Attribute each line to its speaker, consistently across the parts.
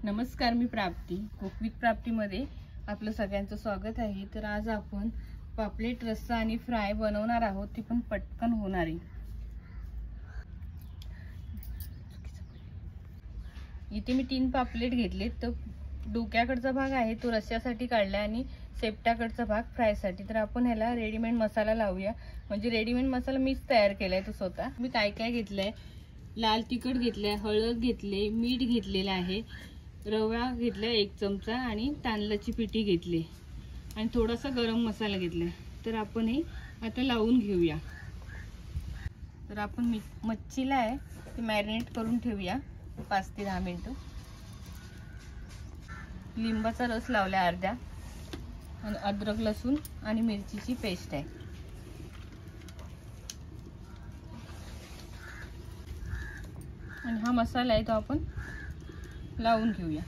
Speaker 1: नमस्कार, मी प्राप्ती cook with प्राप्तीमध्ये आपलं सगळ्यांचं स्वागत आहे। तर आज आपण पापलेट रस्सा आणि फ्राय बनवणार आहोत, ती पण पटकन होणार आहे। इथे मी 3 पापलेट घेतलेत। तर डोक्याकडचा भाग आहे तो रस्स्यासाठी काढला आणि शेपटाकडचा भाग फ्रायसाठी। तर आपण ह्याला रेडीमेड मसाला लावूया, म्हणजे रेडीमेड मसाला मीच तयार केलाय तो स्वतः। मी काय काय घेतलंय, लाल तिखट घेतलंय, हळद घेतले, मीठ घेतलेलं आहे, रवा घेतला 1 चमचा आणि तांदळाची पिठी घेतली आणि थोडासा गरम मसाला घेतला। तर आपण हे आता लावून घेऊया। तर आपण मच्छीला आहे ते मॅरिनेट करून ठेवूया 5 ते 10 मिनिटं। लिंबाचा रस लावला अर्धा आणि अद्रक लसूण आणि मिरचीची पेस्ट आहे। आणि हा मसाला आहे तो आपण लावून घेऊया।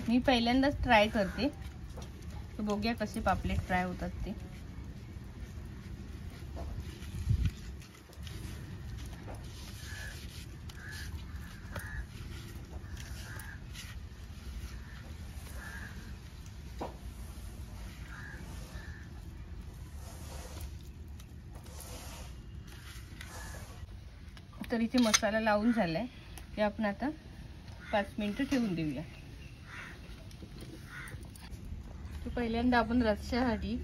Speaker 1: मी पहिल्यांदाच ट्राय करते, तर बघूया कसे पापलेट फ्राय होतात ते। तर इथे मसाला लावून झालाय, ते आपण आता 5 मिनिटं ठेवून देऊया। तर पहिल्यांदा आपण रस्स्यासाठी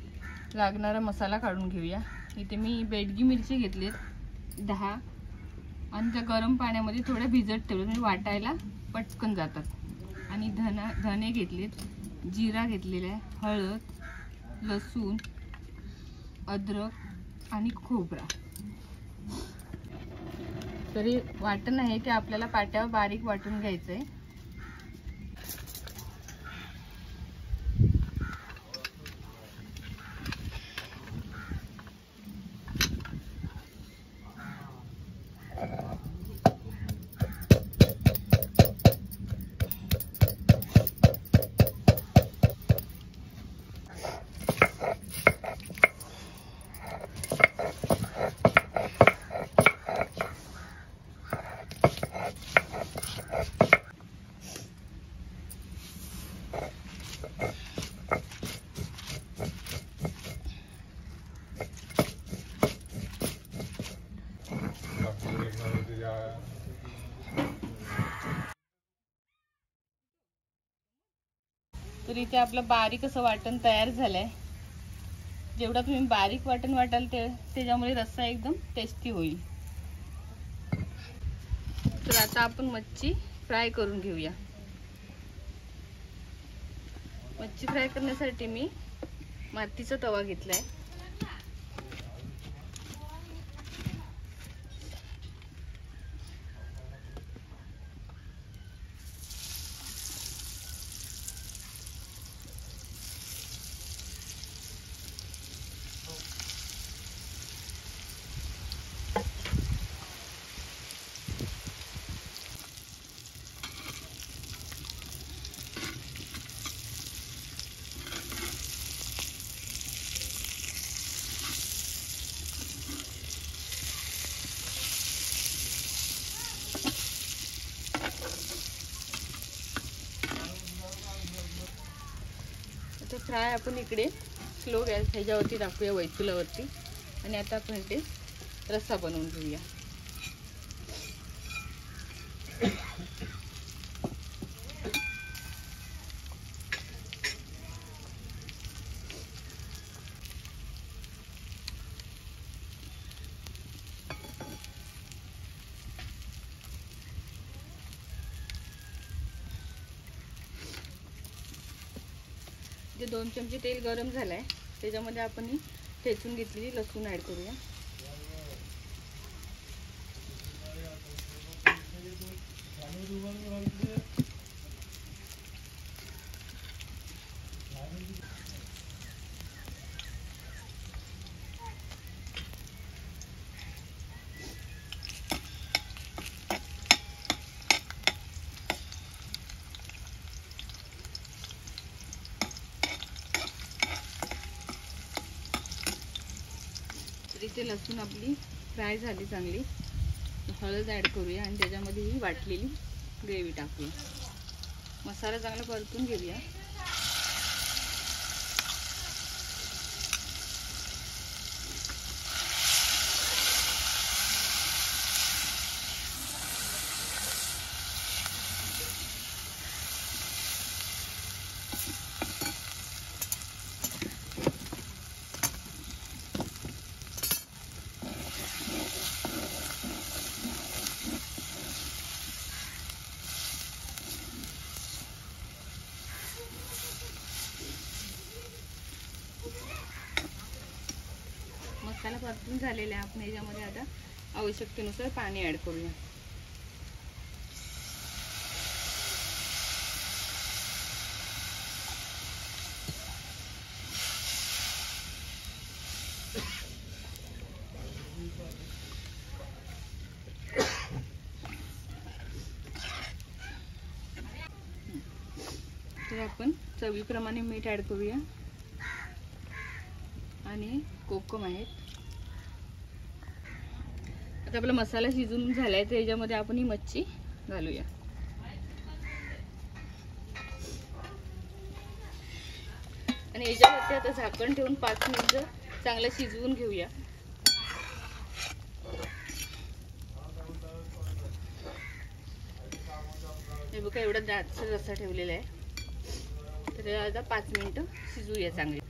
Speaker 1: लागणारा मसाला काढून घेऊया। इथे मी बेडगी मिरची घेतलीत 10 आणि त्या गरम पाण्यामध्ये थोड्या भिजत ठेवल्या, म्हणजे वाटायला पटकन जातात। आणि धने घेतलेत, जिरा घेतलेला आहे, हळद, लसूण, अद्रक आणि खोबरा। तरी वाटण आहे ते आपल्याला पाट्यावर बारीक वाटून घ्यायचंय। तर इथे आपलं बारीक असं वाटण तयार झालंय। जेवढा तुम्ही बारीक वाटण वाटाल त्याच्यामुळे रस्सा एकदम टेस्टी होईल। तर आता आपण मच्छी फ्राय करून घेऊया। मच्छी फ्राय करण्यासाठी मी मातीचा तवा घेतलाय। आता फ्राय आपण इकडे स्लो गॅस ह्याच्यावरती टाकूया, वैचुलावरती। आणि आता आपण इथे रस्सा बनवून घेऊया। जे 2 चमचे तेल गरम झालंय, त्याच्यामध्ये आपण ही ठेचून घेतलेली लसूण ऍड करूया। तर इथे लसूण आपली फ्राय झाली चांगली। हळद ॲड करूया आणि त्याच्यामध्ये ही वाटलेली ग्रेव्ही टाकूया. मसाला चांगला परतून घेऊया. मसाला परतून झालेला आहे. आपण याच्यामध्ये आता आवश्यकतेनुसार पाणी ॲड करूया. तर आपण चवीप्रमाणे मीठ ॲड करूया आणि कोकम आहेत. आता आपला मसाला शिजून झालाय तर याच्यामध्ये आपण ही मच्छी घालूया. आणि याच्यावरती आता झाकण ठेवून 5 मिनिटं चांगलं शिजवून घेऊया. हे बघा एवढा दाटसर रस्सा ठेवलेला आहे. तर आता 5 मिनिटं शिजवूया चांगली.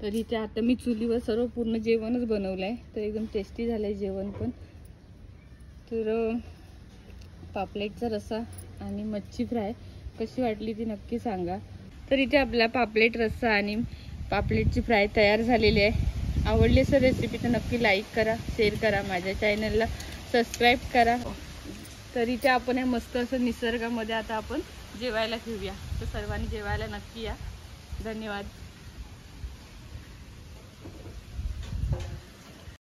Speaker 1: तर इथे आता मी चुलीवर सर्व पूर्ण जेवणच बनवलंय. तर एकदम टेस्टी झालंय जेवण पण. तर पापलेटचा रस्सा आणि मच्छी फ्राय कशी वाटली ती नक्की सांगा. तर इथे आपला पापलेट रस्सा आणि पापलेटची फ्राय तयार झालेली आहे. आवडली असेल रेसिपी तर नक्की लाईक करा, शेअर करा, माझ्या चॅनलला सबस्क्राईब करा. तर इथे आपण हे मस्त असं निसर्गामध्ये आता आपण जेवायला घेऊया. तर सर्वांनी जेवायला नक्की या. धन्यवाद.